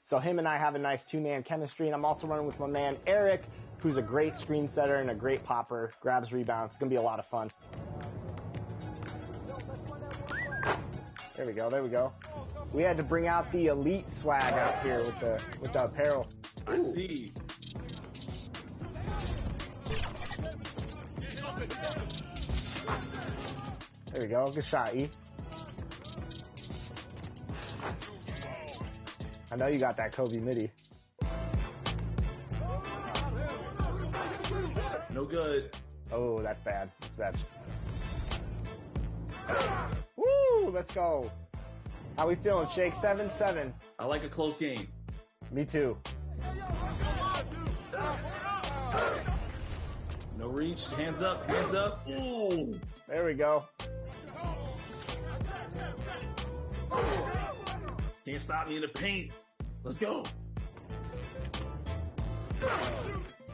So him and I have a nice two-man chemistry, and I'm also running with my man Eric, who's a great screen setter and a great popper, grabs rebounds. It's going to be a lot of fun. There we go, there we go. We had to bring out the elite swag out here with the apparel. I see. There we go. Good shot, E. I know you got that Kobe midi. No good. Oh, that's bad. That's bad. Woo! Let's go. How we feeling, Shake? 7-7. I like a close game. Me too. No reach. Hands up. Hands up. Ooh. There we go. Can't stop me in the paint. Let's go. All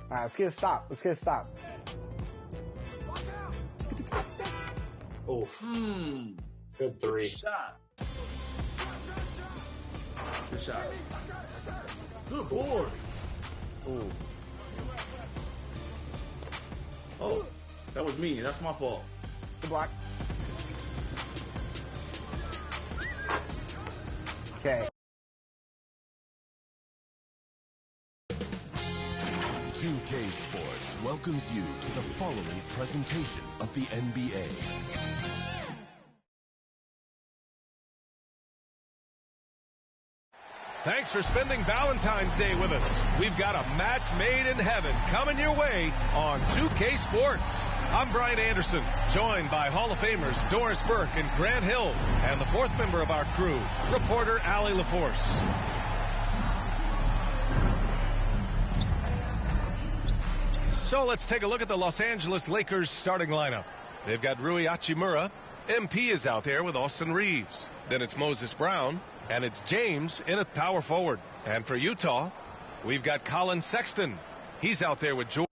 right, let's get a stop. Let's get a stop. Oh. Good three. Good shot. Good shot. Good board. Ooh. Oh, that was me. That's my fault. Good block. Okay. 2K Sports welcomes you to the following presentation of the NBA. Thanks for spending Valentine's Day with us. We've got a match made in heaven coming your way on 2K Sports. I'm Brian Anderson, joined by Hall of Famers Doris Burke and Grant Hill, and the fourth member of our crew, reporter Allie LaForce. So let's take a look at the Los Angeles Lakers starting lineup. They've got Rui Hachimura. MP is out there with Austin Reeves. Then it's Moses Brown. And it's James in at power forward. And for Utah, we've got Colin Sexton. He's out there with George.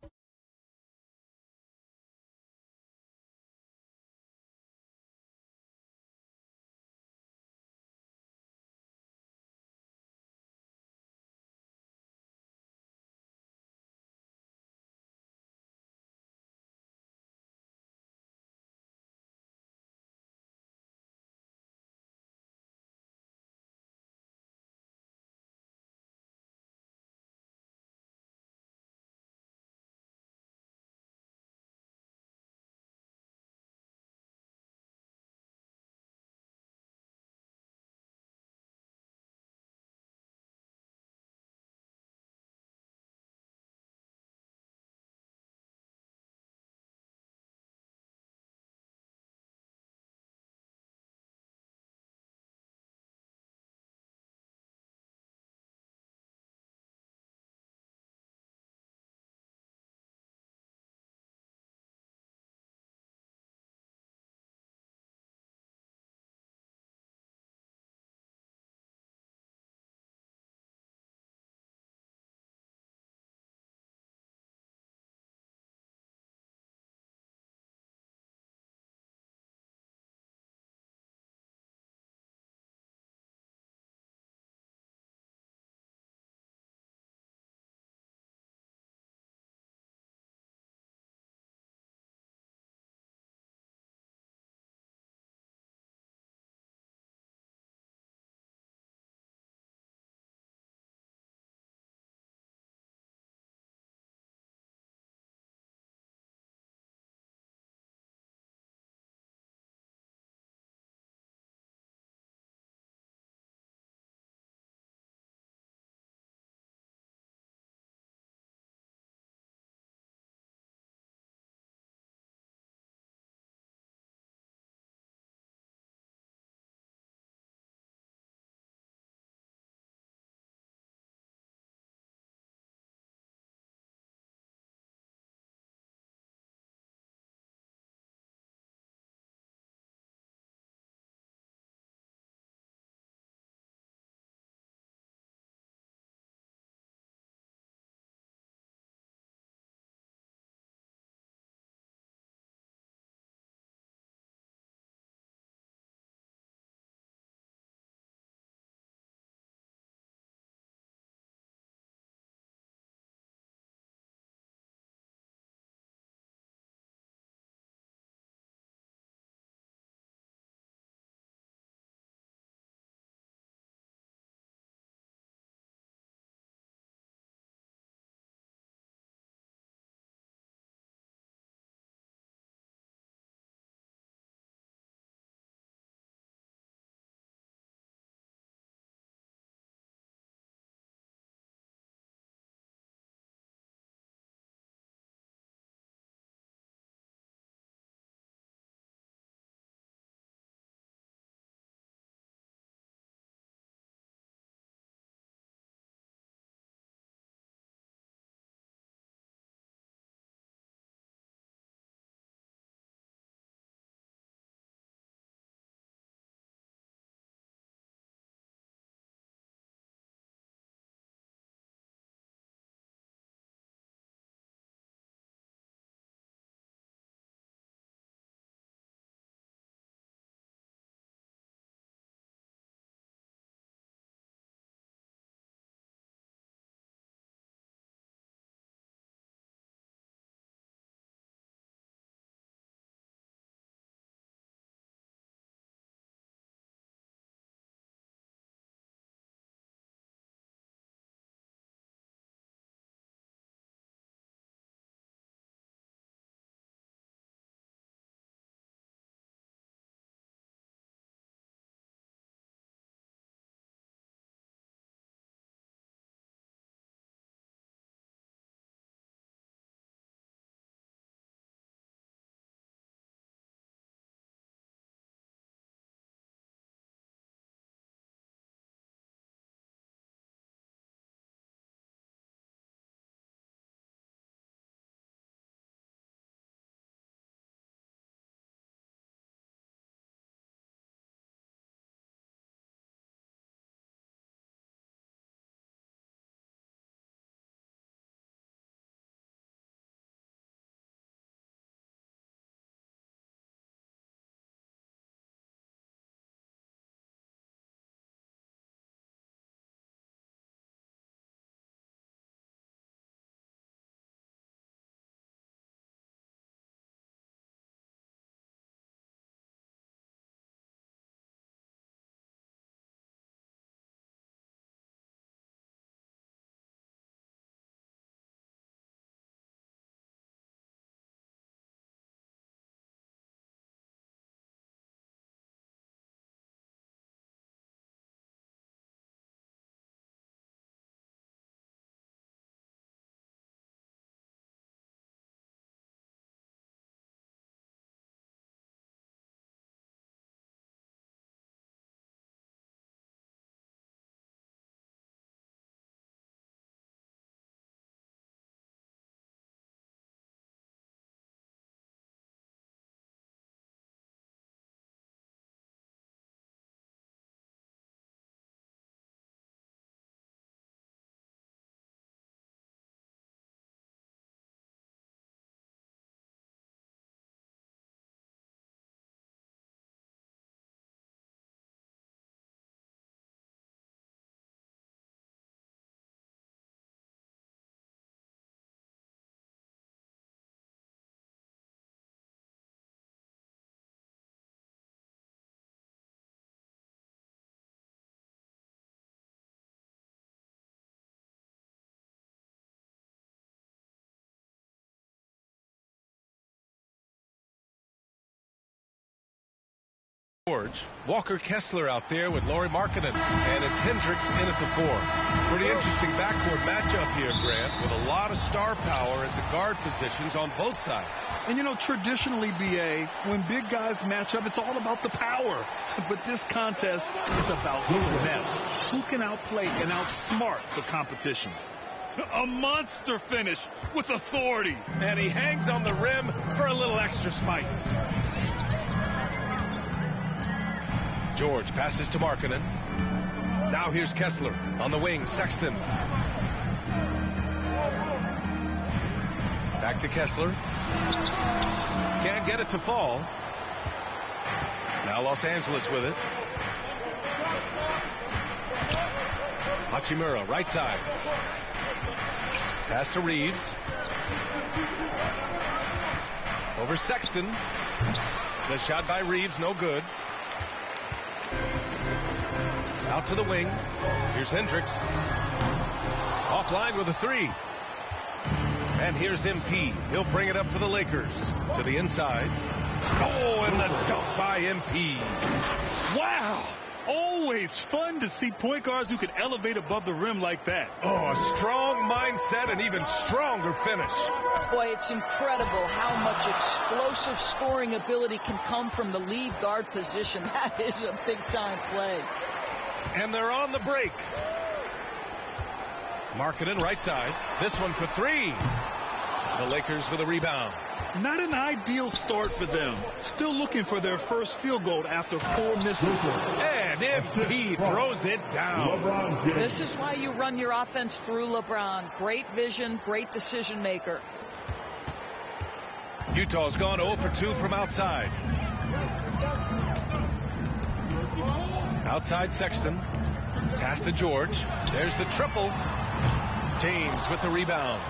George. Walker Kessler out there with Lauri Markkanen, and it's Hendricks in at the 4. Pretty interesting backcourt matchup here, Grant, with a lot of star power at the guard positions on both sides. And you know, traditionally, BA, when big guys match up, it's all about the power. But this contest is about finesse. Who can outplay and outsmart the competition? A monster finish with authority. And he hangs on the rim for a little extra spice. George passes to Markkanen. Now here's Kessler on the wing. Sexton. Back to Kessler. Can't get it to fall. Now Los Angeles with it. Hachimura, right side. Pass to Reeves. Over Sexton. The shot by Reeves, no good. Out to the wing. Here's Hendricks. Offline with a 3. And here's MP. He'll bring it up for the Lakers. To the inside. Oh, and the dunk by MP. Wow! Always fun to see point guards who can elevate above the rim like that. Oh, a strong mindset and even stronger finish. Boy, it's incredible how much explosive scoring ability can come from the lead guard position. That is a big-time play. And they're on the break. Markkanen right side. This one for 3. The Lakers with a rebound. Not an ideal start for them. Still looking for their first field goal after 4 misses. And MP throws it down. This is why you run your offense through LeBron. Great vision, great decision maker. Utah's gone 0 for 2 from outside. Outside Sexton. Pass to George. There's the triple. James with the rebound.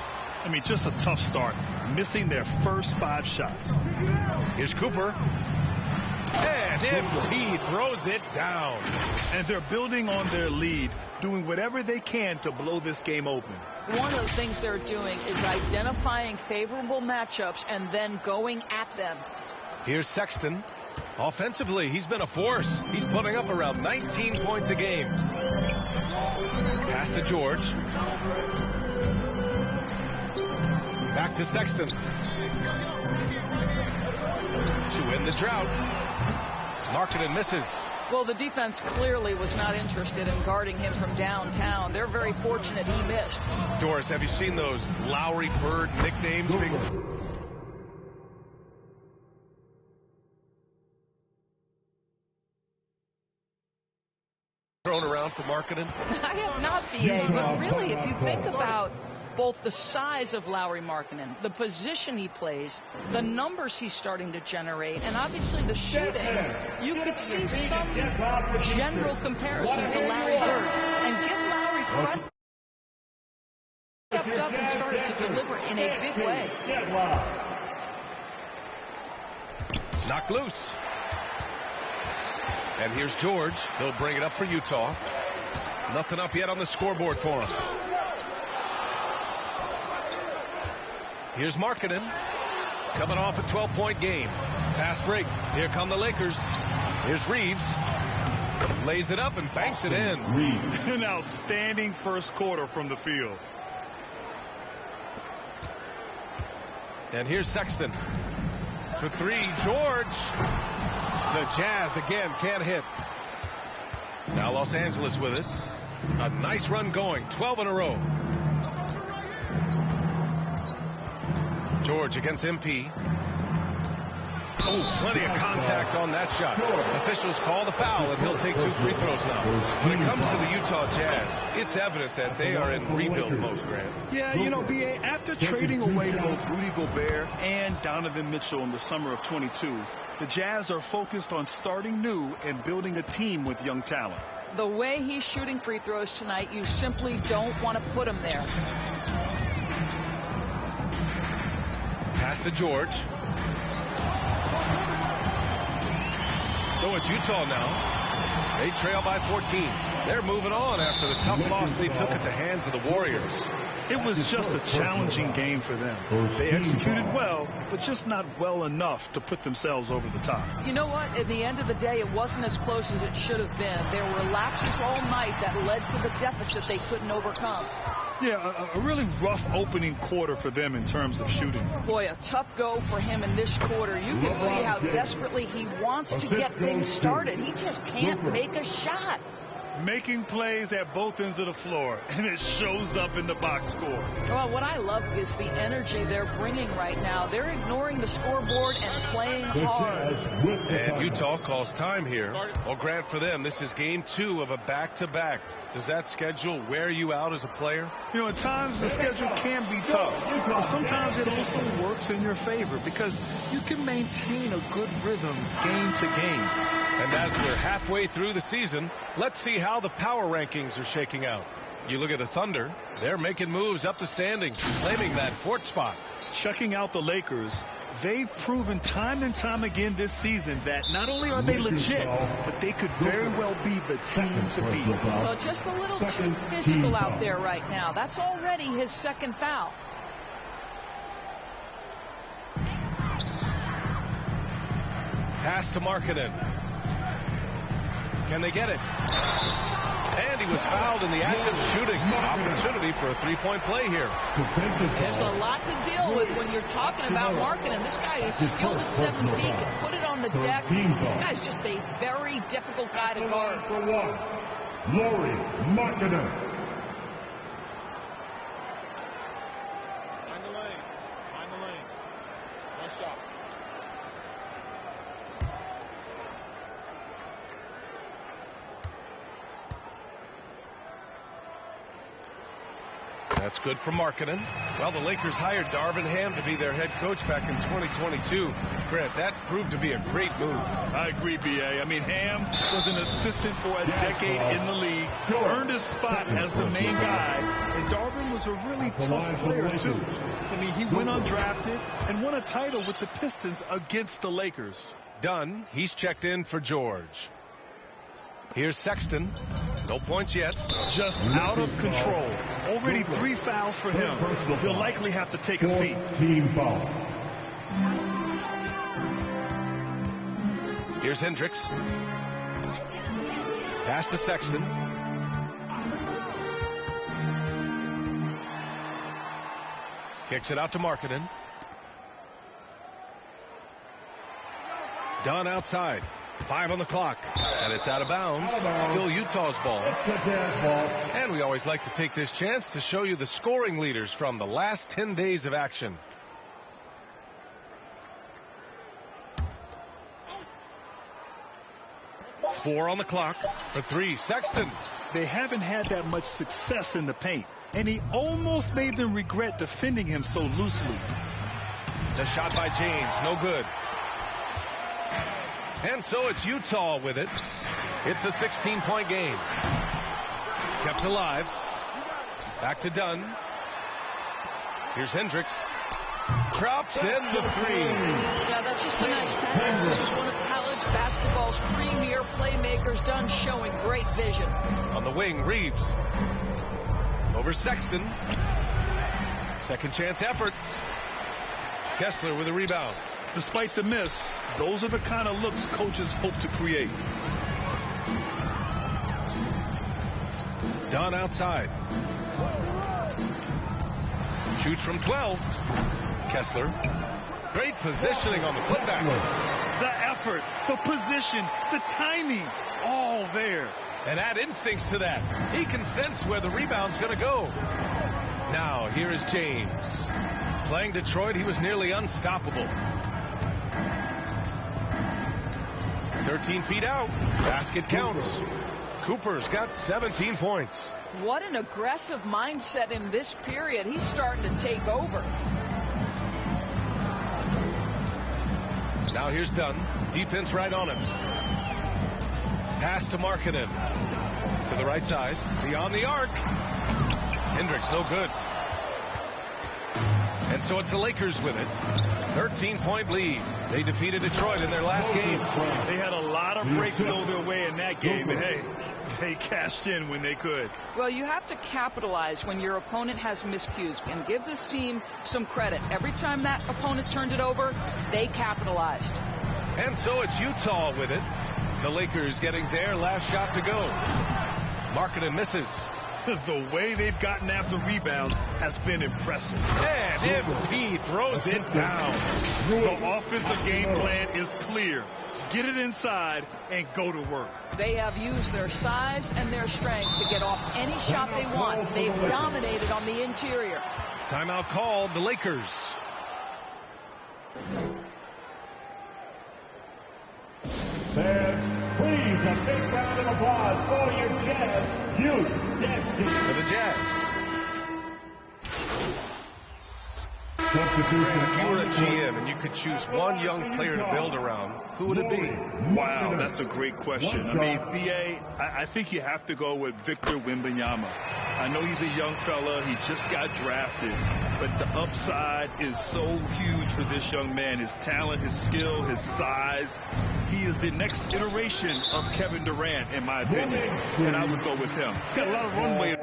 I mean, just a tough start. Missing their first 5 shots. Here's Cooper. And MP throws it down. And they're building on their lead, doing whatever they can to blow this game open. One of the things they're doing is identifying favorable matchups and then going at them. Here's Sexton. Offensively, he's been a force. He's putting up around 19 points a game. Pass to George. Back to Sexton. To end the drought. Markkanen misses. Well, the defense clearly was not interested in guarding him from downtown. They're very fortunate he missed. Doris, have you seen those Lowry Bird nicknames being thrown around for Markkanen? I have not, BA, but really, if you think about both the size of Lauri Markkanen, the position he plays, the numbers he's starting to generate, and obviously the shooting, you could see some general comparison to Larry Bird. And give Lauri credit. Stepped up and started to deliver in a big way. Knocked loose. And here's George. He'll bring it up for Utah. Nothing up yet on the scoreboard for him. Here's Markkanen. Coming off a 12-point game. Fast break. Here come the Lakers. Here's Reeves. Lays it up and banks it in. An outstanding first quarter from the field. And here's Sexton. For 3, George. The Jazz again can't hit. Now Los Angeles with it. A nice run going. 12 in a row. George against MP. Oh, plenty of contact on that shot. Officials call the foul, and he'll take 2 free throws now. When it comes to the Utah Jazz, it's evident that they are in rebuild mode, Grant. Yeah, you know, BA, after trading away both Rudy Gobert and Donovan Mitchell in the summer of 22, the Jazz are focused on starting new and building a team with young talent. The way he's shooting free throws tonight, you simply don't want to put him there. Pass to George. So it's Utah now. They trail by 14. They're moving on after the tough loss they took at the hands of the Warriors. It was just a challenging game for them. They executed well, but just not well enough to put themselves over the top. You know what? At the end of the day, it wasn't as close as it should have been. There were lapses all night that led to the deficit they couldn't overcome. Yeah, a really rough opening quarter for them in terms of shooting. Boy, a tough go for him in this quarter. You can see how desperately he wants to get things started. He just can't make a shot. Making plays at both ends of the floor, and it shows up in the box score. Well, what I love is the energy they're bringing right now. They're ignoring the scoreboard and playing hard. And Utah calls time here. Well, Grant, for them, this is game 2 of a back-to-back. Does that schedule wear you out as a player? You know, at times the schedule can be tough, but sometimes it also works in your favor because you can maintain a good rhythm game to game. And as we're halfway through the season, let's see how the power rankings are shaking out. You look at the Thunder, they're making moves up the standings, claiming that 4th spot. Checking out the Lakers, they've proven time and time again this season that not only are they legit, but they could very well be the team to beat. Well, just a little too physical out there right now. That's already his 2nd foul. Pass to Markkanen. Can they get it? And he was fouled in the act of shooting. Opportunity for a 3-point play here. There's a lot to deal with when you're talking about Markkanen. This guy is skilled at 7 feet. Can put it on the deck. This guy's just a very difficult guy to guard. Lauri Markkanen. Find the lane. Find the lane. Nice shot. That's good for Markkanen. Well, the Lakers hired Darvin Ham to be their head coach back in 2022. Grant, that proved to be a great move. I agree, B.A. I mean, Ham was an assistant for a decade in the league, earned his spot as the main guy, and Darvin was a really tough player, too. I mean, he went undrafted and won a title with the Pistons against the Lakers. Dunn, he's checked in for George. Here's Sexton. No points yet. Just out of control. Already 3 fouls for him. He'll likely have to take a seat. Team foul. Here's Hendricks. Pass to Sexton. Kicks it out to Markkanen. Dunn outside. 5 on the clock, and it's out of bounds. Still Utah's ball. And we always like to take this chance to show you the scoring leaders from the last 10 days of action. Four on the clock for 3. Sexton. They haven't had that much success in the paint, and he almost made them regret defending him so loosely. The shot by James, no good. And so it's Utah with it. It's a 16-point game. Kept alive. Back to Dunn. Here's Hendricks. Drops in the 3. Yeah, that's just a nice pass. This was one of college basketball's premier playmakers. Dunn showing great vision. On the wing, Reeves. Over Sexton. Second chance effort. Kessler with a rebound. Despite the miss, those are the kind of looks coaches hope to create. Dunn outside. Shoots from 12. Kessler. Great positioning on the putback. The effort, the position, the timing, all there. And add instincts to that. He can sense where the rebound's going to go. Now, here is James. Playing Detroit, he was nearly unstoppable. 13 feet out. Basket counts. Cooper's got 17 points. What an aggressive mindset in this period. He's starting to take over. Now here's Dunn. Defense right on him. Pass to Markkanen. To the right side. Beyond the arc. Hendricks no good. And so it's the Lakers with it. 13-point lead. They defeated Detroit in their last game. They had a lot of breaks go their way in that game. And hey, They cashed in when they could. Well, you have to capitalize when your opponent has miscues, and give this team some credit. Every time that opponent turned it over, they capitalized. And so it's Utah with it. The Lakers getting their last shot to go. Markkanen misses. The way they've gotten after rebounds has been impressive. And MP throws it down. The offensive game plan is clear. Get it inside and go to work. They have used their size and their strength to get off any shot they want. They've dominated on the interior. Timeout called, the Lakers. Fans, please, a big round of applause for your Jazz Youth Destiny. For the Jazz. Substitution. If you were a GM and you could choose one young player to build around, who would it be? Wow, that's a great question. I mean, BA, I think you have to go with Victor Wembanyama. I know he's a young fella. He just got drafted. But the upside is so huge for this young man. His talent, his skill, his size. He is the next iteration of Kevin Durant, in my opinion. And I would go with him. He's got a lot of runway.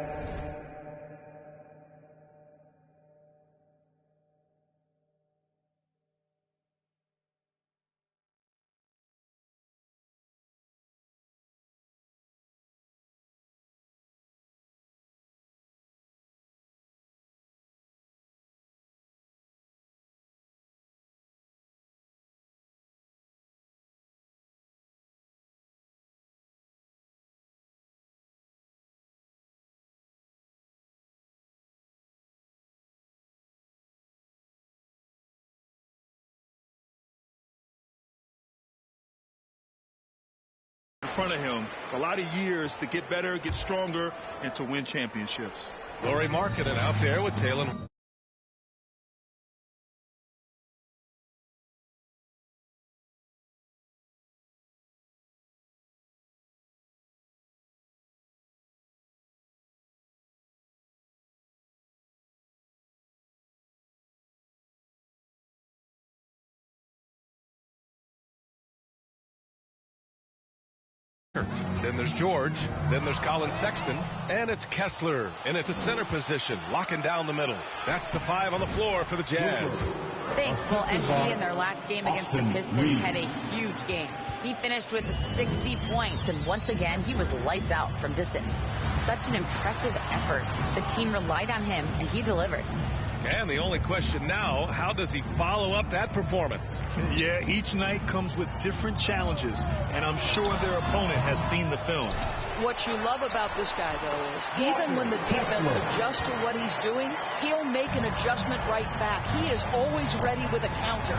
In front of him, a lot of years to get better, get stronger, and to win championships. Lauri Markkanen out there with Taylor. Then there's George. Then there's Colin Sexton. And it's Kessler in at the center position, locking down the middle. That's the 5 on the floor for the Jazz. Thanks. Well, NC in their last game against the Pistons had a huge game. He finished with 60 points, and once again, he was lights out from distance. Such an impressive effort. The team relied on him, and he delivered. And the only question now, how does he follow up that performance? Yeah, each night comes with different challenges, and I'm sure their opponent has seen the film. What you love about this guy, though, is even when the defense adjusts to what he's doing, he'll make an adjustment right back. He is always ready with a counter.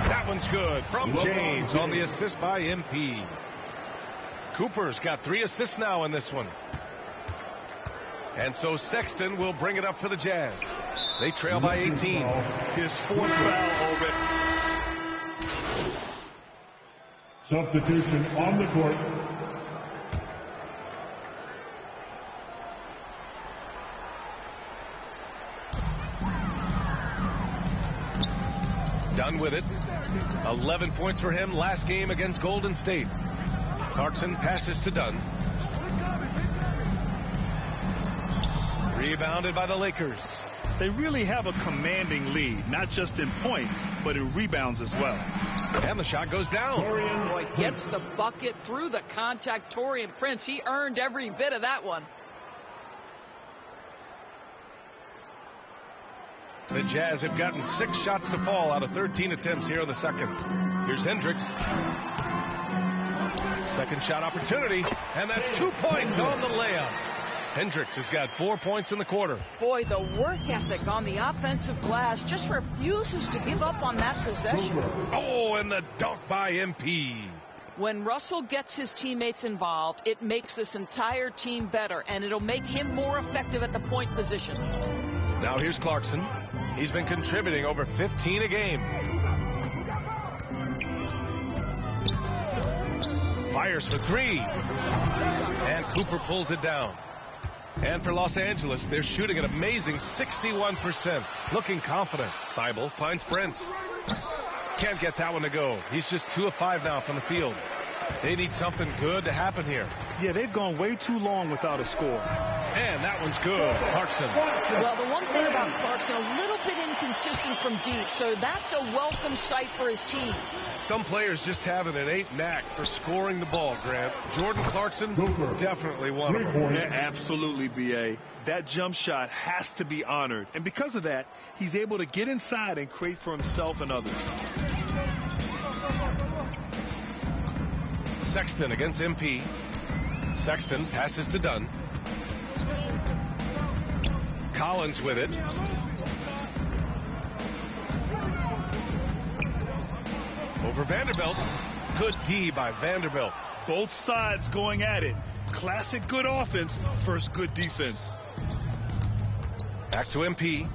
That one's good from James on the assist by MP. Cooper's got 3 assists now in this one. And so Sexton will bring it up for the Jazz. They trail by 18. His 4th foul already. Substitution on the court. Done with it. 11 points for him last game against Golden State. Clarkson passes to Dunn. Rebounded by the Lakers. They really have a commanding lead, not just in points, but in rebounds as well. And the shot goes down. Boy, gets the bucket through the contact. Taurean Prince, he earned every bit of that one. The Jazz have gotten 6 shots to fall out of 13 attempts here in the second. Here's Hendricks. Second shot opportunity, and that's 2 points on the layup. Hendricks has got 4 points in the quarter. Boy, the work ethic on the offensive glass just refuses to give up on that possession. Oh, and the dunk by MP. When Russell gets his teammates involved, it makes this entire team better, and it'll make him more effective at the point position. Now here's Clarkson. He's been contributing over 15 a game. Fires for 3. And Cooper pulls it down. And for Los Angeles, they're shooting an amazing 61%. Looking confident. Thibault finds Prince. Can't get that one to go. He's just 2 of 5 now from the field. They need something good to happen here. Yeah, they've gone way too long without a score. And that one's good. Clarkson. Well, the one thing about Clarkson, a little bit inconsistent from deep, so that's a welcome sight for his team. Some players just have an innate knack for scoring the ball, Grant. Jordan Clarkson, definitely one of them. Yeah, absolutely, B.A. That jump shot has to be honored. And because of that, he's able to get inside and create for himself and others. Sexton against MP. Sexton passes to Dunn. Collins with it. Over Vanderbilt. Good D by Vanderbilt. Both sides going at it. Classic good offense versus good defense. Back to MP.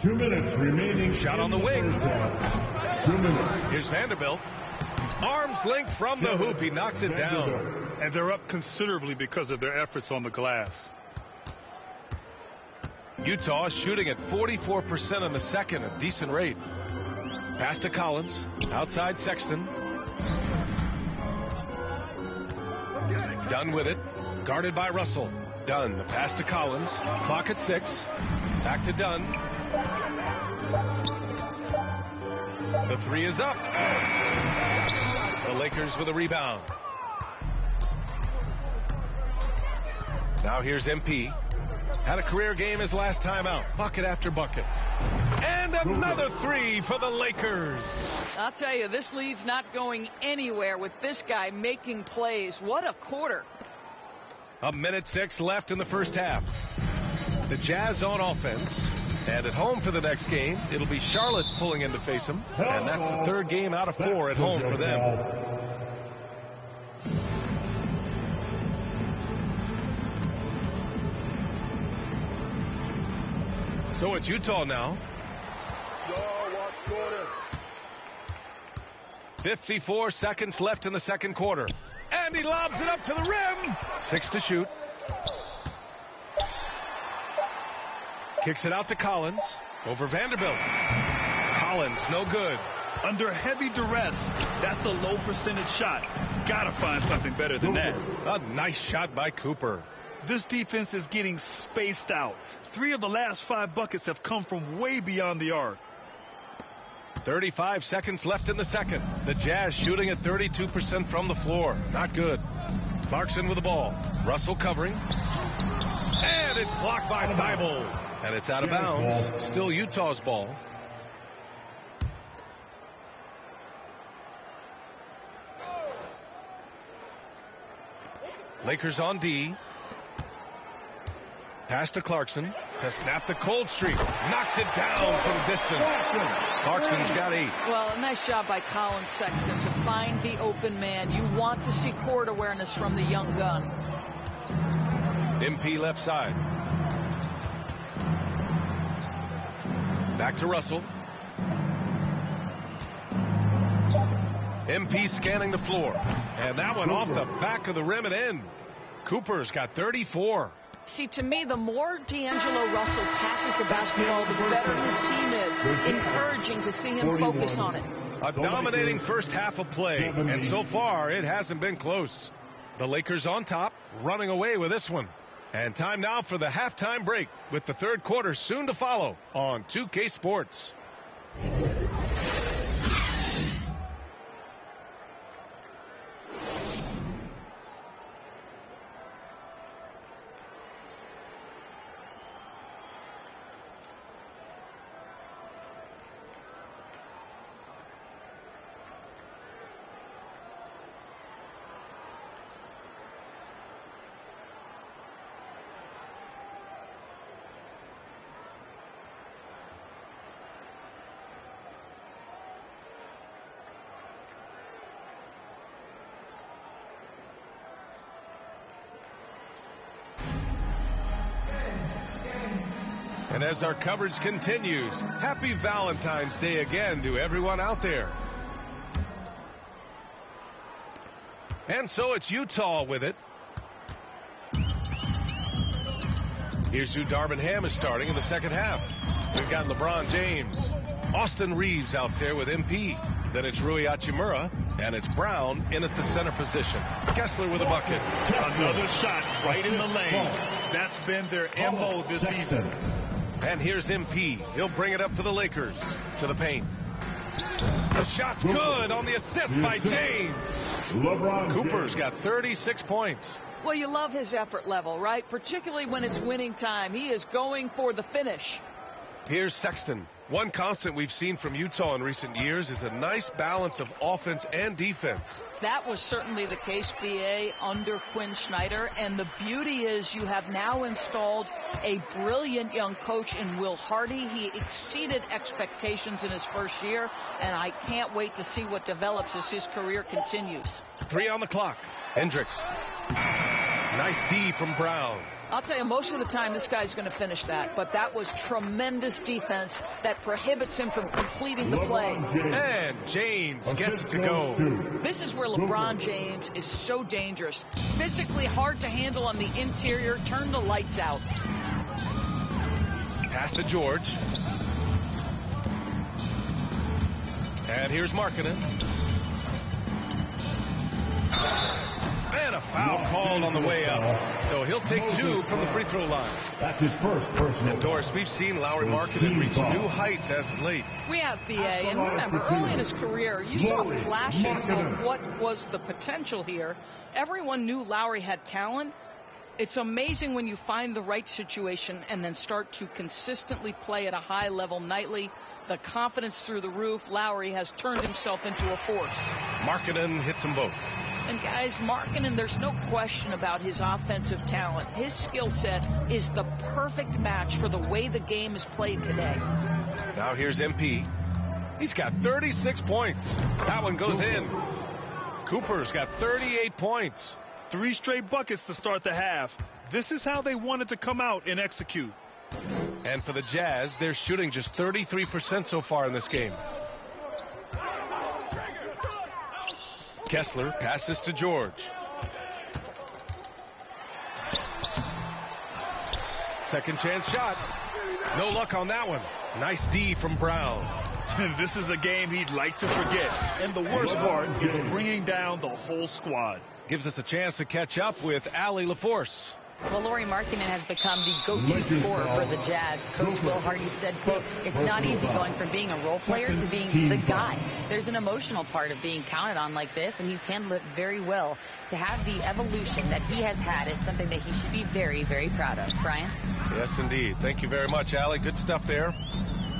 Two minutes remaining. Shot on the wing. 2 minutes. Here's Vanderbilt. Arms length from the hoop. He knocks it down. And they're up considerably because of their efforts on the glass. Utah is shooting at 44% in the second, a decent rate. Pass to Collins. Outside Sexton. Dunn with it. Guarded by Russell. Dunn. The pass to Collins. Clock at 6. Back to Dunn. The three is up. The Lakers with a rebound. Now here's MP. Had a career game his last time out. Bucket after bucket. And another three for the Lakers. I'll tell you, this lead's not going anywhere with this guy making plays. What a quarter. 1:06 left in the first half. The Jazz on offense. And at home for the next game, it'll be Charlotte pulling in to face them. And that's the third game out of 4 at home for them. So it's Utah now. 54 seconds left in the second quarter. And he lobs it up to the rim. 6 to shoot. Kicks it out to Collins. Over Vanderbilt. Collins, no good. Under heavy duress, that's a low percentage shot. Gotta find something better than that. A nice shot by Cooper. This defense is getting spaced out. 3 of the last 5 buckets have come from way beyond the arc. 35 seconds left in the second. The Jazz shooting at 32% from the floor. Not good. Clarkson with the ball. Russell covering. And it's blocked by Thibault. And it's out of bounds. Still Utah's ball. Lakers on D. Pass to Clarkson to snap the cold streak. Knocks it down from distance. Clarkson's got 8. Well, a nice job by Colin Sexton to find the open man. You want to see court awareness from the young gun. MP left side. Back to Russell. MP scanning the floor. And that one off the back of the rim and in. Cooper's got 34. See, to me, the more D'Angelo Russell passes the basketball, the better his team is. Encouraging to see him focus on it. A dominating first half of play. And so far, it hasn't been close. The Lakers on top, running away with this one. And time now for the halftime break, with the third quarter soon to follow on 2K Sports. And as our coverage continues, happy Valentine's Day again to everyone out there. And so it's Utah with it. Here's who Darvin Ham is starting in the second half. We've got LeBron James. Austin Reeves out there with MP. Then it's Rui Hachimura, and it's Brown in at the center position. Kessler with a bucket. Another shot right in the lane. That's been their MO this season. And here's MP. He'll bring it up for the Lakers. To the paint. The shot's good on the assist by James. Cooper's got 36 points. Well, you love his effort level, right? Particularly when it's winning time. He is going for the finish. Here's Sexton. One constant we've seen from Utah in recent years is a nice balance of offense and defense. That was certainly the case, B.A., under Quinn Snyder. And the beauty is you have now installed a brilliant young coach in Will Hardy. He exceeded expectations in his first year, and I can't wait to see what develops as his career continues. 3 on the clock. Hendricks. Nice D from Brown. I'll tell you, most of the time this guy's going to finish that, but that was tremendous defense that prohibits him from completing the play. And James gets it to go. This is where LeBron James is so dangerous. Physically hard to handle on the interior. Turn the lights out. Pass to George. And here's Markkanen. And a foul called on the way up. So he'll take 2 from the free throw line. That's his first personal. And Doris, we've seen Lauri Markkanen reach new heights as of late. We have, B.A., and remember, early in his career, you saw flashes of what was the potential here. Everyone knew Lauri had talent. It's amazing when you find the right situation and then start to consistently play at a high level nightly. The confidence through the roof. Lauri has turned himself into a force. Markkanen hits them both. And guys, Markkanen, there's no question about his offensive talent. His skill set is the perfect match for the way the game is played today. Now here's MP. He's got 36 points. That one goes in. Cooper's got 38 points. 3 straight buckets to start the half. This is how they wanted to come out and execute. And for the Jazz, they're shooting just 33% so far in this game. Kessler passes to George. Second chance shot. No luck on that one. Nice D from Brown. This is a game he'd like to forget. And the worst part is bringing down the whole squad. Gives us a chance to catch up with Allie LaForce. Well, Lauri Markkanen has become the go-to scorer for the Jazz. Coach Will Hardy said, quote, it's not easy going from being a role player to being the guy. There's an emotional part of being counted on like this, and he's handled it very well. To have the evolution that he has had is something that he should be very, very proud of. Brian? Yes, indeed. Thank you very much, Allie. Good stuff there.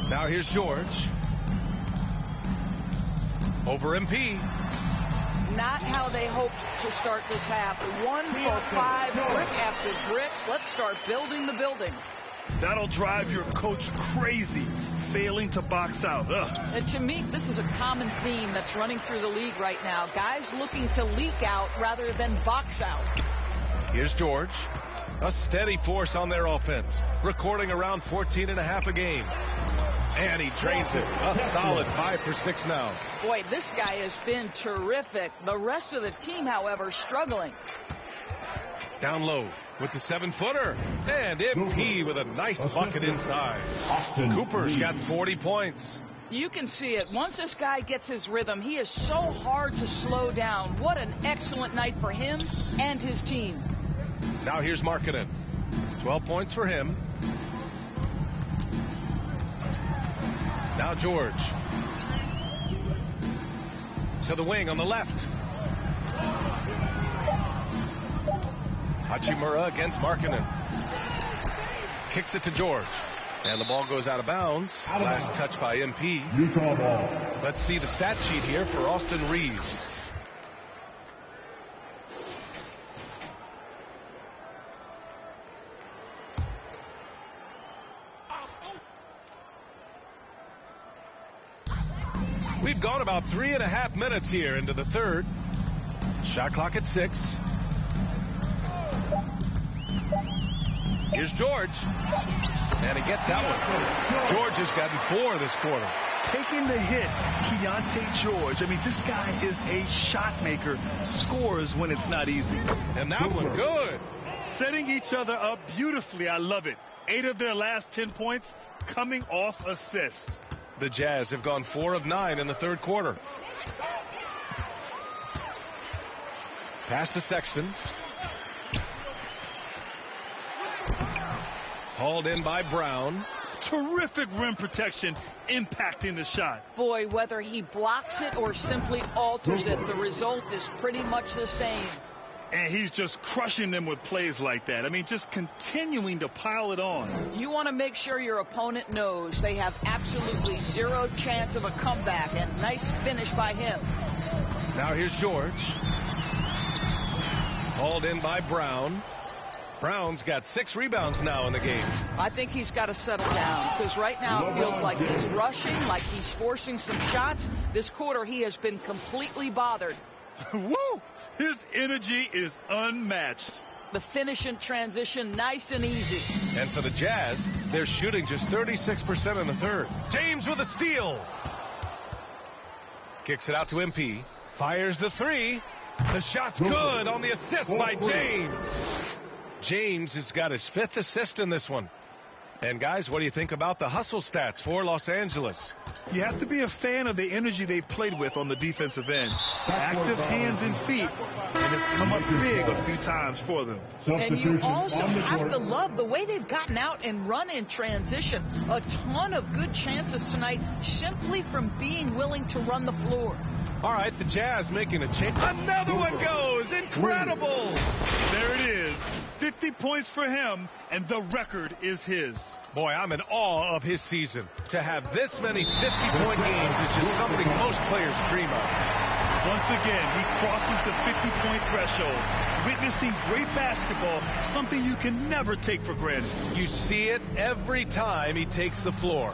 Now here's George. Over MP. Not how they hoped to start this half. 1 for 5, brick after brick. Let's start building the building. That'll drive your coach crazy, failing to box out. And to me, this is a common theme that's running through the league right now. Guys looking to leak out rather than box out. Here's George. A steady force on their offense, recording around 14.5 a game. And he drains it. A solid 5 for 6 now. Boy, this guy has been terrific. The rest of the team, however, struggling. Down low with the 7-footer. And MP with a nice bucket inside. Cooper's got 40 points. You can see it. Once this guy gets his rhythm, he is so hard to slow down. What an excellent night for him and his team. Now here's Markkanen. 12 points for him. Now George. To the wing on the left. Hachimura against Markkanen. Kicks it to George. And the ball goes out of bounds. Last touch by MP. Utah ball. Let's see the stat sheet here for Austin Reeves. We've gone about 3.5 minutes here into the third. Shot clock at 6. Here's George. And he gets that one. George has gotten 4 this quarter. Taking the hit, Keontae George. I mean, this guy is a shot maker. Scores when it's not easy. And that one good. Setting each other up beautifully. I love it. 8 of their last 10 points coming off assists. The Jazz have gone 4 of 9 in the third quarter. Pass to Sexton. Hauled in by Brown. Terrific rim protection, impacting the shot. Boy, whether he blocks it or simply alters it, the result is pretty much the same. And he's just crushing them with plays like that. I mean, just continuing to pile it on. You want to make sure your opponent knows they have absolutely zero chance of a comeback, and nice finish by him. Now here's George. Hauled in by Brown. Brown's got 6 rebounds now in the game. I think he's got to settle down, because right now it feels like he's rushing, like he's forcing some shots. This quarter he has been completely bothered. Woo! His energy is unmatched. The finish in transition, nice and easy. And for the Jazz, they're shooting just 36% in the third. James with a steal. Kicks it out to MP. Fires the 3. The shot's good on the assist by James. James has got his 5th assist in this one. And guys, what do you think about the hustle stats for Los Angeles? You have to be a fan of the energy they played with on the defensive end. Active hands and feet, and it's come up big a few times for them. And you also have to love the way they've gotten out and run in transition. A ton of good chances tonight simply from being willing to run the floor. All right, the Jazz making a change. Another one goes. Incredible. There it is. 50 points for him, and the record is his. Boy, I'm in awe of his season. To have this many 50-point games is just something most players dream of. Once again, he crosses the 50-point threshold. Witnessing great basketball, something you can never take for granted. You see it every time he takes the floor.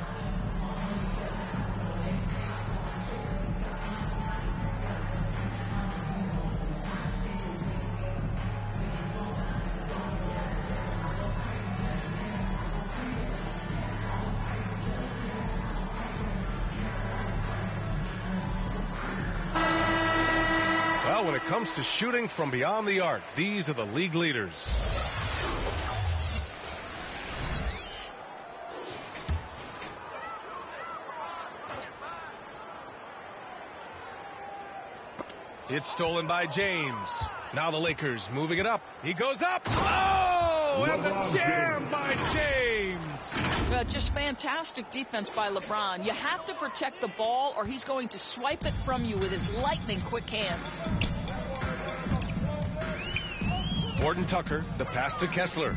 When it comes to shooting from beyond the arc, these are the league leaders. It's stolen by James. Now the Lakers moving it up. He goes up. Oh, and the jam by James. Just fantastic defense by LeBron. You have to protect the ball or he's going to swipe it from you with his lightning quick hands. Horton Tucker, the pass to Kessler.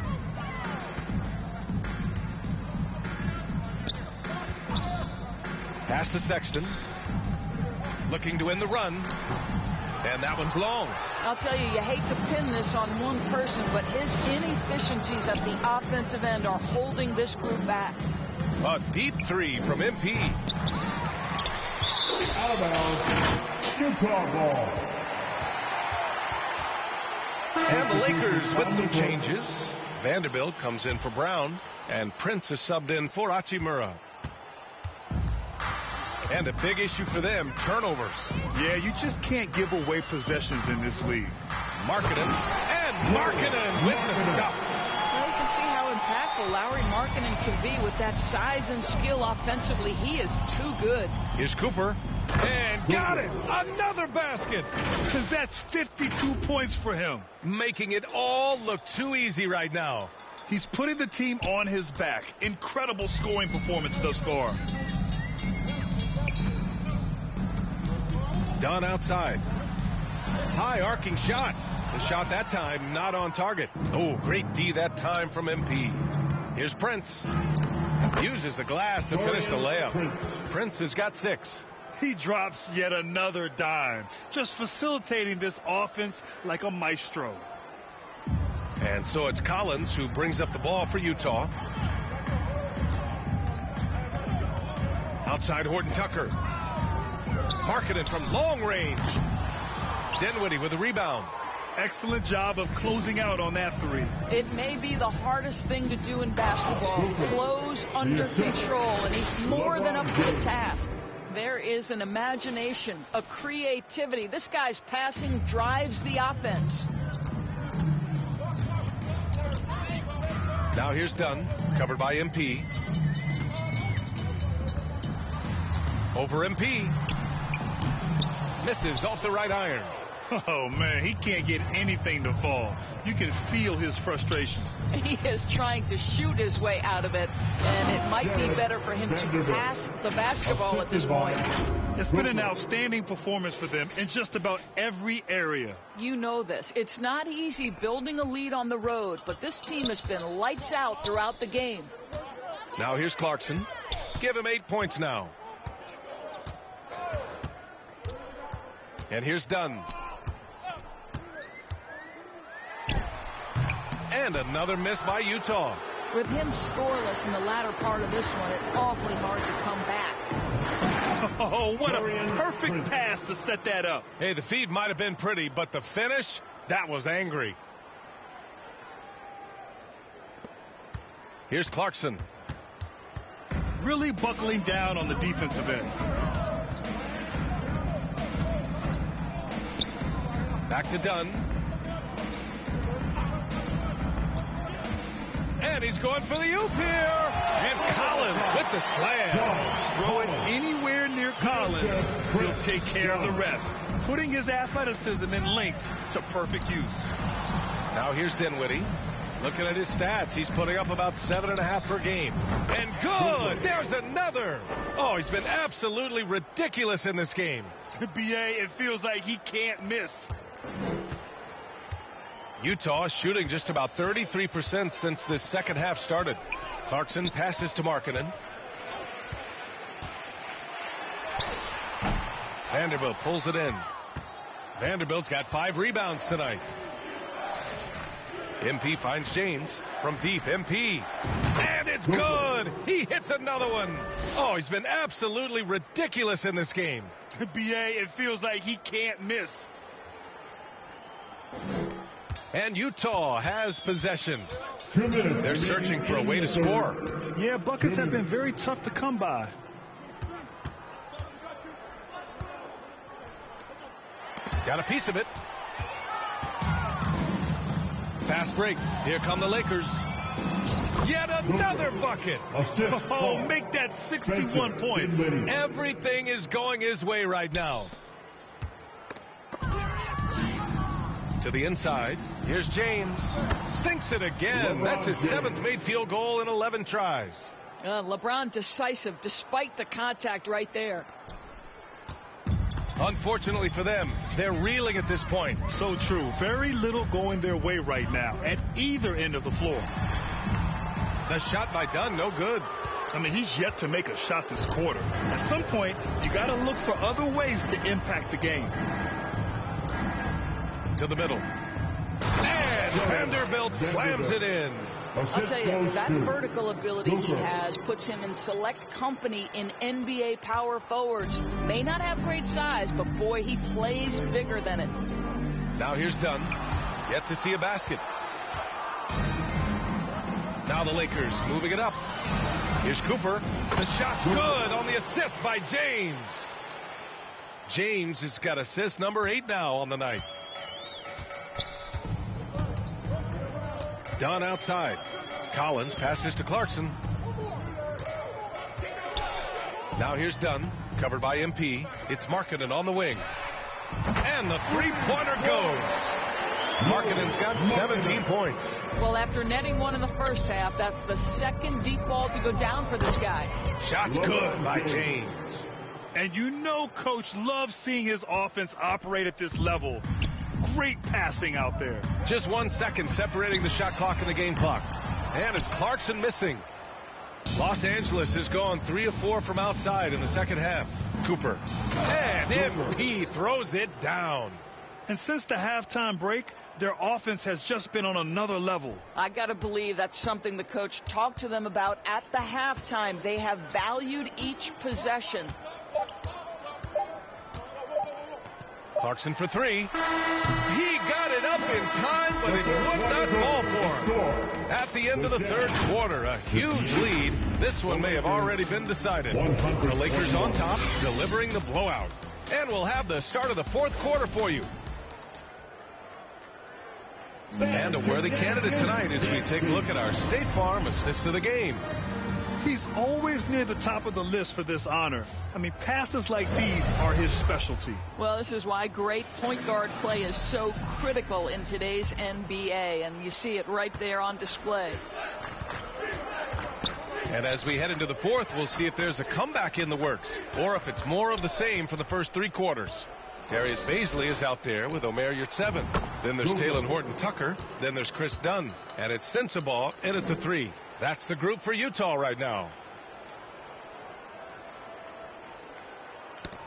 Pass to Sexton. Looking to win the run. And that one's long. I'll tell you, you hate to pin this on one person, but his inefficiencies at the offensive end are holding this group back. A deep 3 from MP. Out of bounds. Utah ball. And the Lakers with some changes. Vanderbilt comes in for Brown, and Prince is subbed in for Hachimura. And a big issue for them, turnovers. Yeah, you just can't give away possessions in this league. Markkanen, and Markkanen with the stuff. Well, you can see how impactful Lauri Markkanen can be with that size and skill offensively. He is too good. Here's Cooper, and got it! Another basket! Because that's 52 points for him. Making it all look too easy right now. He's putting the team on his back. Incredible scoring performance thus far. Dunn outside. High arcing shot. The shot that time not on target. Oh, great D that time from MP. Here's Prince. Uses the glass to finish the layup. Prince has got 6. He drops yet another dime. Just facilitating this offense like a maestro. And so it's Collins who brings up the ball for Utah. Outside Horton Tucker. Markkanen from long range. Dinwiddie with the rebound. Excellent job of closing out on that 3. It may be the hardest thing to do in basketball. Close under control, and he's more than up to the task. There is an imagination, a creativity. This guy's passing drives the offense. Now here's Dunn, covered by MP. Over MP. Misses off the right iron. Oh, man, he can't get anything to fall. You can feel his frustration. He is trying to shoot his way out of it, and it might be better for him to pass the basketball at this point. It's been an outstanding performance for them in just about every area. You know this. It's not easy building a lead on the road, but this team has been lights out throughout the game. Now here's Clarkson. Give him 8 points now. And here's Dunn. And another miss by Utah. With him scoreless in the latter part of this one, it's awfully hard to come back. Oh, what a perfect pass to set that up. Hey, the feed might have been pretty, but the finish, that was angry. Here's Clarkson. Really buckling down on the defensive end. Back to Dunn. And he's going for the oop here. And Collins with the slam. Throw it anywhere near Collins. He'll take care of the rest. Putting his athleticism and length to perfect use. Now here's Dinwiddie. Looking at his stats, he's putting up about 7.5 per game. And good! There's another! Oh, he's been absolutely ridiculous in this game. BA, it feels like he can't miss. Utah shooting just about 33% since this second half started. Clarkson passes to Markkanen. Vanderbilt pulls it in. Vanderbilt's got 5 rebounds tonight. MP finds James from deep. MP. And it's good. He hits another one. Oh, he's been absolutely ridiculous in this game. BA, it feels like he can't miss. And Utah has possession. They're searching for a way to score. Yeah, buckets have been very tough to come by. Got a piece of it. Fast break. Here come the Lakers. Yet another bucket. Oh, make that 61 points. Everything is going his way right now. To the inside. Here's James. Sinks it again. That's his 7th made field goal in 11 tries. LeBron decisive despite the contact right there. Unfortunately for them, they're reeling at this point. So true. Very little going their way right now at either end of the floor. The shot by Dunn, no good. I mean, he's yet to make a shot this quarter. At some point, you got to look for other ways to impact the game. To the middle. And Vanderbilt slams it in. I'll tell you, that vertical ability he has puts him in select company in NBA power forwards. May not have great size, but boy, he plays bigger than it. Now here's Dunn. Yet to see a basket. Now the Lakers moving it up. Here's Cooper. The shot's good on the assist by James. James has got assist number 8 now on the night. Dunn outside. Collins passes to Clarkson. Now here's Dunn, covered by MP. It's Markkanen on the wing. And the three-pointer goes. Markkanen's got 17 points. Well, after netting one in the first half, that's the second deep ball to go down for this guy. Shot's good by James. And you know Coach loves seeing his offense operate at this level. Great passing out there. Just 1 second separating the shot clock and the game clock. And it's Clarkson missing. Los Angeles has gone 3 of 4 from outside in the second half. Cooper. And MP throws it down. And since the halftime break, their offense has just been on another level. I got to believe that's something the coach talked to them about at the halftime. They have valued each possession. Clarkson for 3. He got it up in time, but it would not fall for him. At the end of the third quarter, a huge lead. This one may have already been decided. The Lakers on top, delivering the blowout. And we'll have the start of the fourth quarter for you. And a worthy candidate tonight as we take a look at our State Farm assist of the game. He's always near the top of the list for this honor. I mean, passes like these are his specialty. Well, this is why great point guard play is so critical in today's NBA, and you see it right there on display. And as we head into the fourth, we'll see if there's a comeback in the works, or if it's more of the same for the first three quarters. Darius Baisley is out there with Omer Yurtseven. Then there's Talen Horton-Tucker. Then there's Chris Dunn. And it's Sensabaugh in at the three. That's the group for Utah right now.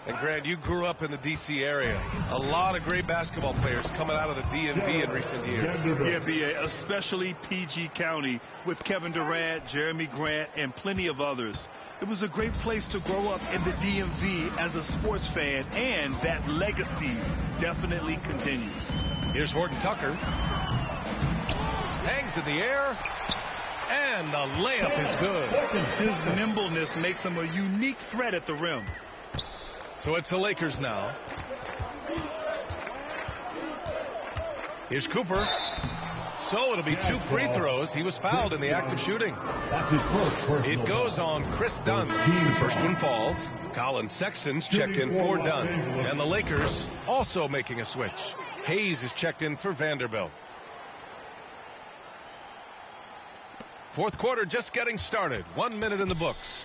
And Grant, you grew up in the D.C. area. A lot of great basketball players coming out of the DMV in recent years. Yeah, B.A., especially PG County with Kevin Durant, Jeremy Grant, and plenty of others. It was a great place to grow up in the DMV as a sports fan, and that legacy definitely continues. Here's Horton-Tucker. Hangs in the air, and the layup is good. His nimbleness makes him a unique threat at the rim. So it's the Lakers now. Here's Cooper. So it'll be two free throws. He was fouled in the act of shooting. It goes on Chris Dunn. The first one falls. Colin Sexton's checked in for Dunn. And the Lakers also making a switch. Hayes is checked in for Vanderbilt. Fourth quarter just getting started. 1 minute in the books.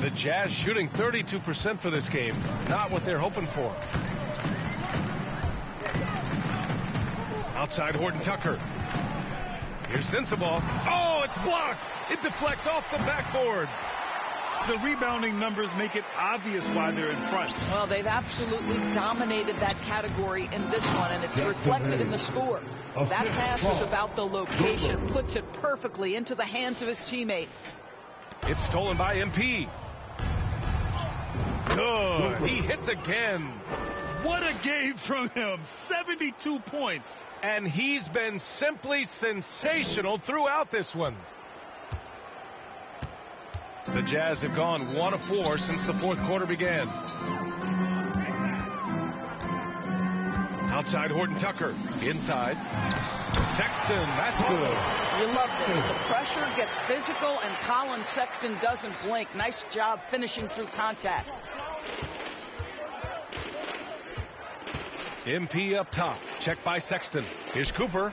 The Jazz shooting 32% for this game. Not what they're hoping for. Outside Horton-Tucker. Here's Sensabaugh. Oh, it's blocked. It deflects off the backboard. The rebounding numbers make it obvious why they're in front. Well, they've absolutely dominated that category in this one, and it's reflected in the score. That pass was about the location, puts it perfectly into the hands of his teammate. It's stolen by MP. Good. He hits again. What a game from him. 72 points. And he's been simply sensational throughout this one. The Jazz have gone 1 of 4 since the fourth quarter began. Outside Horton-Tucker. Inside. Sexton, that's good. You love this. The pressure gets physical, and Colin Sexton doesn't blink. Nice job finishing through contact. MP up top. Checked by Sexton. Here's Cooper.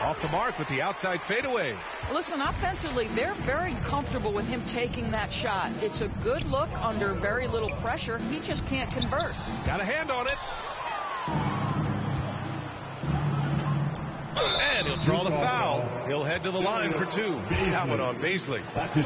Off the mark with the outside fadeaway. Listen, offensively, they're very comfortable with him taking that shot. It's a good look under very little pressure. He just can't convert. Got a hand on it. And he'll draw the foul. He'll head to the line for two. That one on Baisley.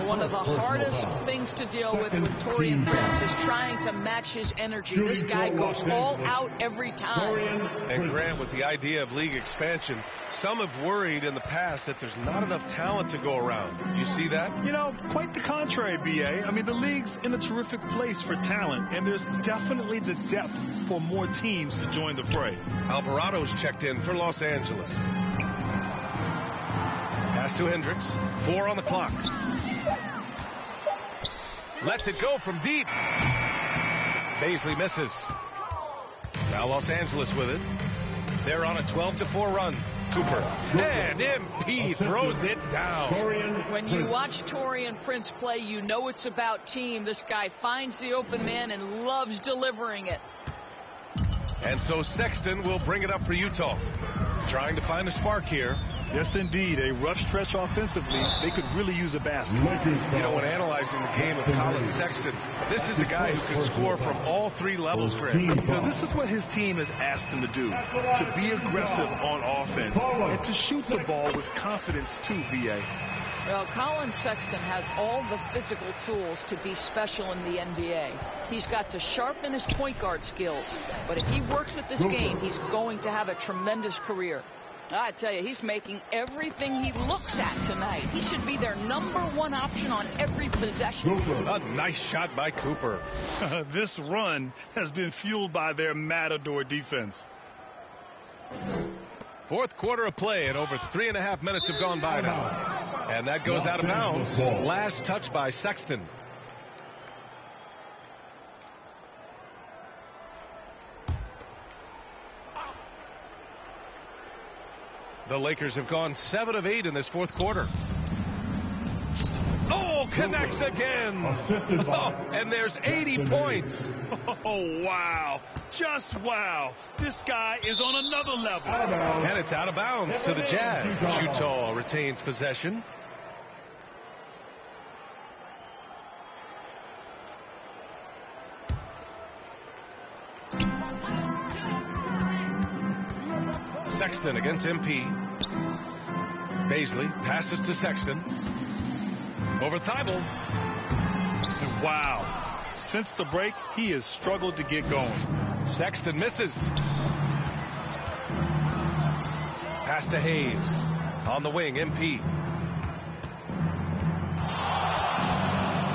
One of the hardest things to deal with Taurean Prince is trying to match his energy. This guy goes all out every time. And Grant, with the idea of league expansion, some have worried in the past that there's not enough talent to go around. You see that? You know, quite the contrary, B.A. I mean, the league's in a terrific place for talent, and there's definitely the depth for more teams to join the fray. Alvarado's checked in for Los Angeles. Pass to Hendricks. 4 on the clock. Lets it go from deep. Baisley misses. Now Los Angeles with it. They're on a 12-4 run. Cooper. And MP throws it down. When you watch Taurean Prince play, you know it's about team. This guy finds the open man and loves delivering it. And so Sexton will bring it up for Utah. Trying to find a spark here. Yes, indeed. A rough stretch offensively. They could really use a basket. You know, when analyzing the game of Colin Sexton, this is a guy who can score from all three levels, Grant. You know, this is what his team has asked him to do, to be aggressive on offense and to shoot the ball with confidence too, V.A. Well, Colin Sexton has all the physical tools to be special in the NBA. He's got to sharpen his point guard skills. But if he works at this game, he's going to have a tremendous career. I tell you, he's making everything he looks at tonight. He should be their #1 option on every possession. A nice shot by Cooper. This run has been fueled by their Matador defense. Fourth quarter of play, and over 3.5 minutes have gone by now. And that goes out of bounds. Last touch by Sexton. The Lakers have gone 7 of 8 in this fourth quarter. Oh, Connects again. And there's 80 points. Oh, wow. Just wow. This guy is on another level. And it's out of bounds to the Jazz. Utah retains possession. Sexton against MP. Baisley passes to Sexton. Over Thibault. And wow. Since the break, he has struggled to get going. Sexton misses. Pass to Hayes. On the wing, MP.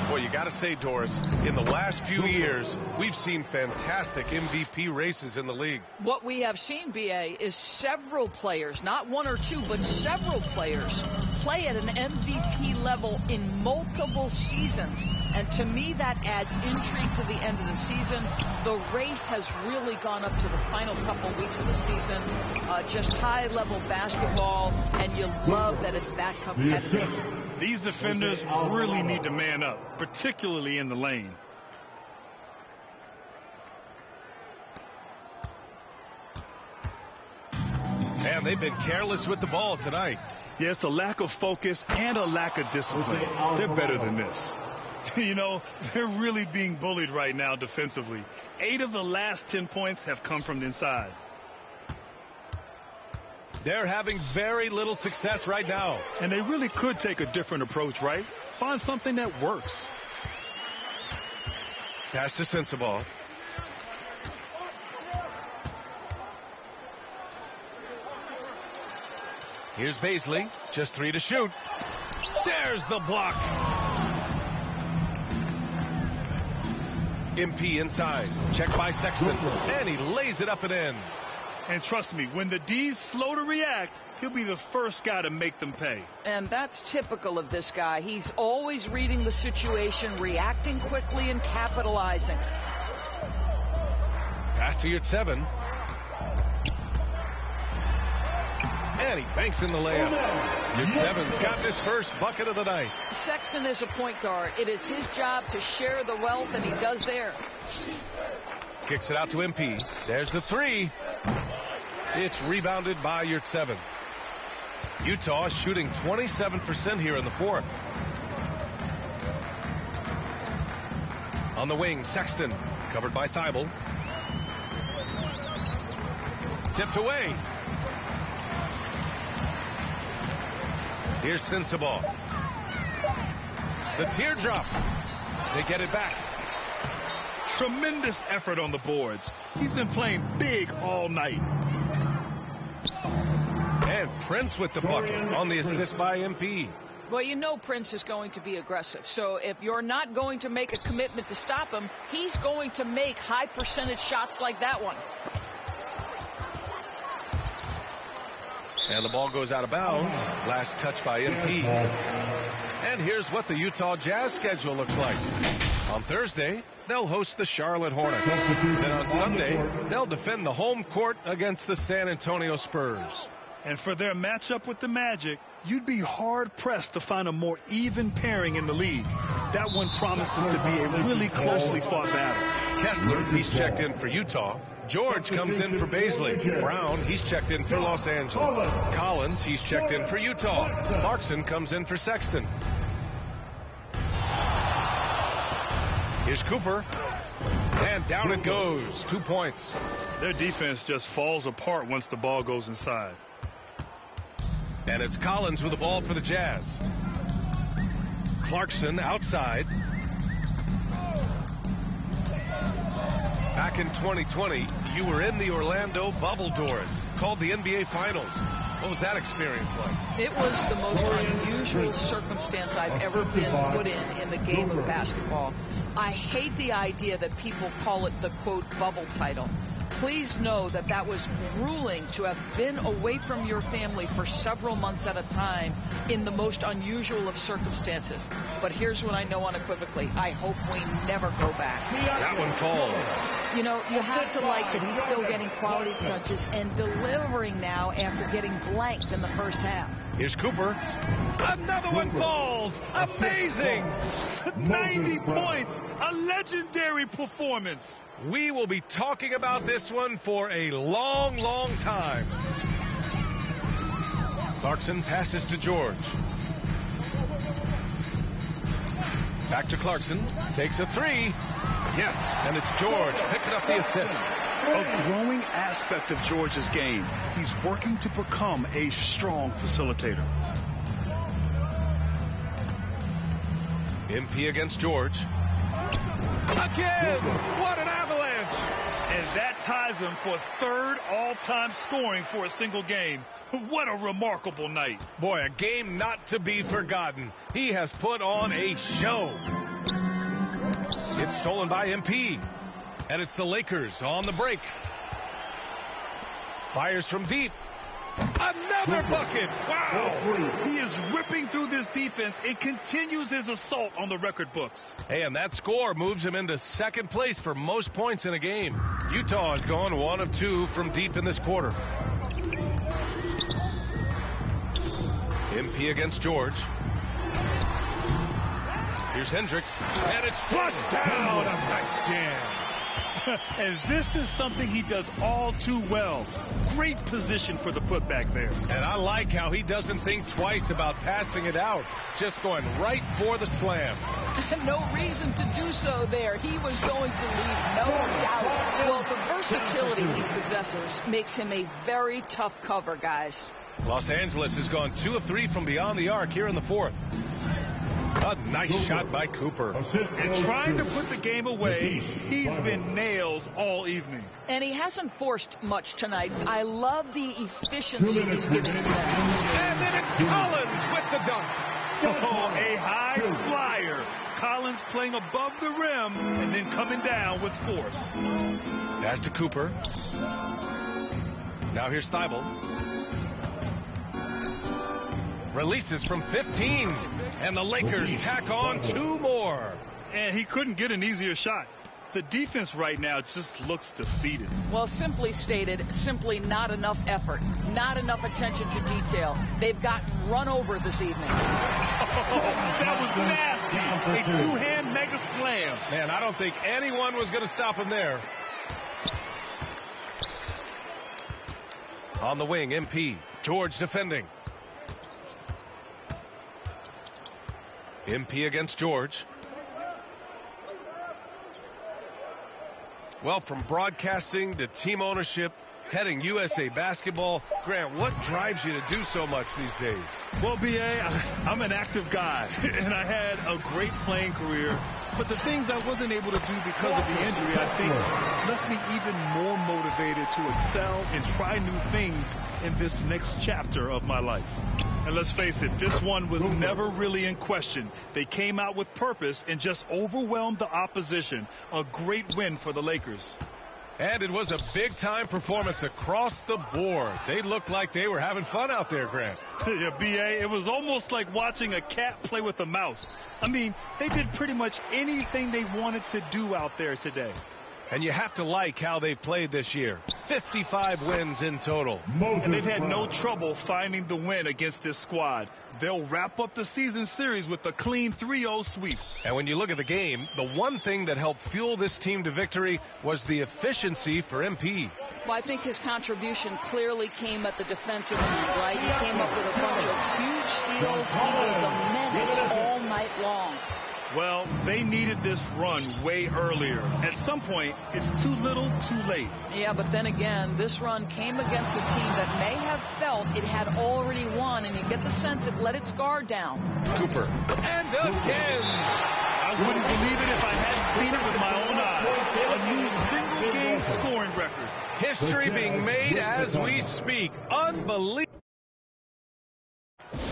Boy, you got to say, Doris, in the last few years, we've seen fantastic MVP races in the league. What we have seen, BA, is several players, not one or two, but several players play at an MVP level in multiple seasons. And to me, that adds intrigue to the end of the season. The race has really gone up to the final couple weeks of the season. Just high-level basketball, and you love that it's that competitive. These defenders really need to man up, particularly in the lane. And they've been careless with the ball tonight. Yeah, it's a lack of focus and a lack of discipline. They're better than this. You know, they're really being bullied right now defensively. 8 of the last 10 points have come from the inside. They're having very little success right now. And they really could take a different approach, right? Find something that works. Pass to Sensabaugh. Here's Baisley. Just 3 to shoot. There's the block. MP inside. Check by Sexton. And he lays it up and in. And trust me, when the D's slow to react, he'll be the first guy to make them pay. And that's typical of this guy. He's always reading the situation, reacting quickly, and capitalizing. Pass to Yurt-Seven. And he banks in the layup. Yurt-Seven's gotten his first bucket of the night. Sexton is a point guard. It is his job to share the wealth, and he does there. Kicks it out to MP. There's the 3. It's rebounded by Yurt-Seven. Utah is shooting 27% here in the fourth. On the wing, Sexton, covered by Thibault. Tipped away. Here's Sensabaugh. The teardrop. They get it back. Tremendous effort on the boards. He's been playing big all night. And Prince with the bucket on the assist by MP. Well, you know Prince is going to be aggressive. So if you're not going to make a commitment to stop him, he's going to make high percentage shots like that one. And the ball goes out of bounds. Last touch by MP. And here's what the Utah Jazz schedule looks like. On Thursday, they'll host the Charlotte Hornets. Then on Sunday, they'll defend the home court against the San Antonio Spurs. And for their matchup with the Magic, you'd be hard-pressed to find a more even pairing in the league. That one promises to be a really closely fought battle. Kessler, he's checked in for Utah. George comes in for Baisley. Brown, he's checked in for Los Angeles. Collins, he's checked in for Utah. Clarkson comes in for Sexton. Here's Cooper. And down it goes. 2 points. Their defense just falls apart once the ball goes inside. And it's Collins with the ball for the Jazz. Clarkson outside. Back in 2020, you were in the Orlando bubble doors, called the NBA Finals. What was that experience like? It was the most unusual circumstance I've ever been put in the game of basketball. I hate the idea that people call it the, quote, bubble title. Please know that that was grueling to have been away from your family for several months at a time in the most unusual of circumstances. But here's what I know unequivocally. I hope we never go back. That one falls. You know, you have to like that he's still getting quality touches and delivering now after getting blanked in the first half. Here's Cooper. Another one falls. Amazing. 90 points. A legendary performance. We will be talking about this one for a long, long time. Clarkson passes to George. Back to Clarkson. Takes a three. Yes, and it's George picking up the assist. A growing aspect of George's game. He's working to become a strong facilitator. MP against George. Again! What an avalanche! And that ties him for third all-time scoring for a single game. What a remarkable night. Boy, a game not to be forgotten. He has put on a show. It's stolen by MP. And it's the Lakers on the break. Fires from deep. Another bucket. Wow. He is ripping through this defense and continues his assault on the record books. Hey, and that score moves him into second place for most points in a game. Utah has gone 1 of 2 from deep in this quarter. MP against George. Here's Hendricks. And it's flushed down. A nice jam. And this is something he does all too well. Great position for the putback there. And I like how he doesn't think twice about passing it out. Just going right for the slam. No reason to do so there. He was going to leave, no doubt. Well, the versatility he possesses makes him a very tough cover, guys. Los Angeles has gone 2 of 3 from beyond the arc here in the fourth. A nice shot by Cooper. And trying to put the game away, he's been nails all evening. And he hasn't forced much tonight. I love the efficiency he's given to them. And then it's Collins with the dunk. Oh, a high flyer. Collins playing above the rim and then coming down with force. Pass to Cooper. Now here's Thibault. Releases from 15. And the Lakers tack on 2 more. And he couldn't get an easier shot. The defense right now just looks defeated. Well, simply stated, simply not enough effort, not enough attention to detail. They've gotten run over this evening. Oh, that was nasty. A two-hand mega slam. Man, I don't think anyone was going to stop him there. On the wing, MP. George defending. MP against George. Well, from broadcasting to team ownership, heading USA basketball, Grant, what drives you to do so much these days? Well, B.A., I'm an active guy, and I had a great playing career. But the things I wasn't able to do because of the injury, I think, left me even more motivated to excel and try new things in this next chapter of my life. And let's face it, this one was never really in question. They came out with purpose and just overwhelmed the opposition. A great win for the Lakers. And it was a big-time performance across the board. They looked like they were having fun out there, Grant. Yeah, B.A., it was almost like watching a cat play with a mouse. I mean, they did pretty much anything they wanted to do out there today. And you have to like how they played this year. 55 wins in total. And they've had no trouble finding the win against this squad. They'll wrap up the season series with a clean 3-0 sweep. And when you look at the game, the one thing that helped fuel this team to victory was the efficiency for MP. Well, I think his contribution clearly came at the defensive end, right? He came up with a bunch of huge steals. He was a menace all night long. Well, they needed this run way earlier. At some point, it's too little, too late. Yeah, but then again, this run came against a team that may have felt it had already won, and you get the sense it let its guard down. Cooper. And again! I wouldn't believe it if I hadn't seen it with my own eyes. A new single-game scoring record. History being made as we speak. Unbelievable.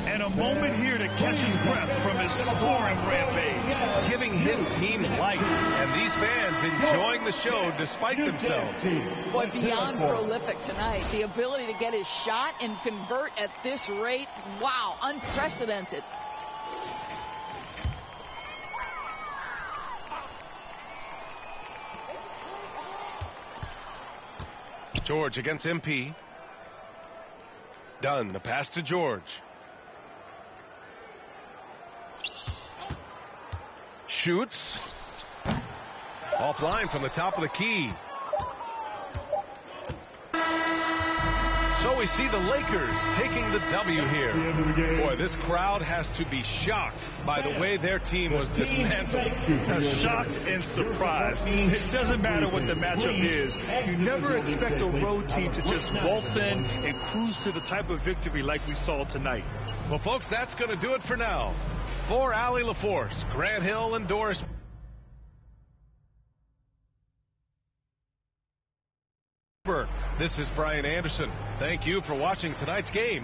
And a moment here to catch his breath from his scoring rampage. Giving his team life. And these fans enjoying the show despite themselves. Boy, beyond prolific tonight. The ability to get his shot and convert at this rate, wow, unprecedented. George against MP. Dunn, the pass to George. shoots. Offline from the top of the key. So we see the Lakers taking the W here. Boy, this crowd has to be shocked by the way their team was dismantled. Shocked and surprised. It doesn't matter what the matchup is. You never expect a road team to just waltz in and cruise to the type of victory like we saw tonight. Well, folks, that's going to do it for now. For Allie LaForce, Grant Hill, and Doris. This is Brian Anderson. Thank you for watching tonight's game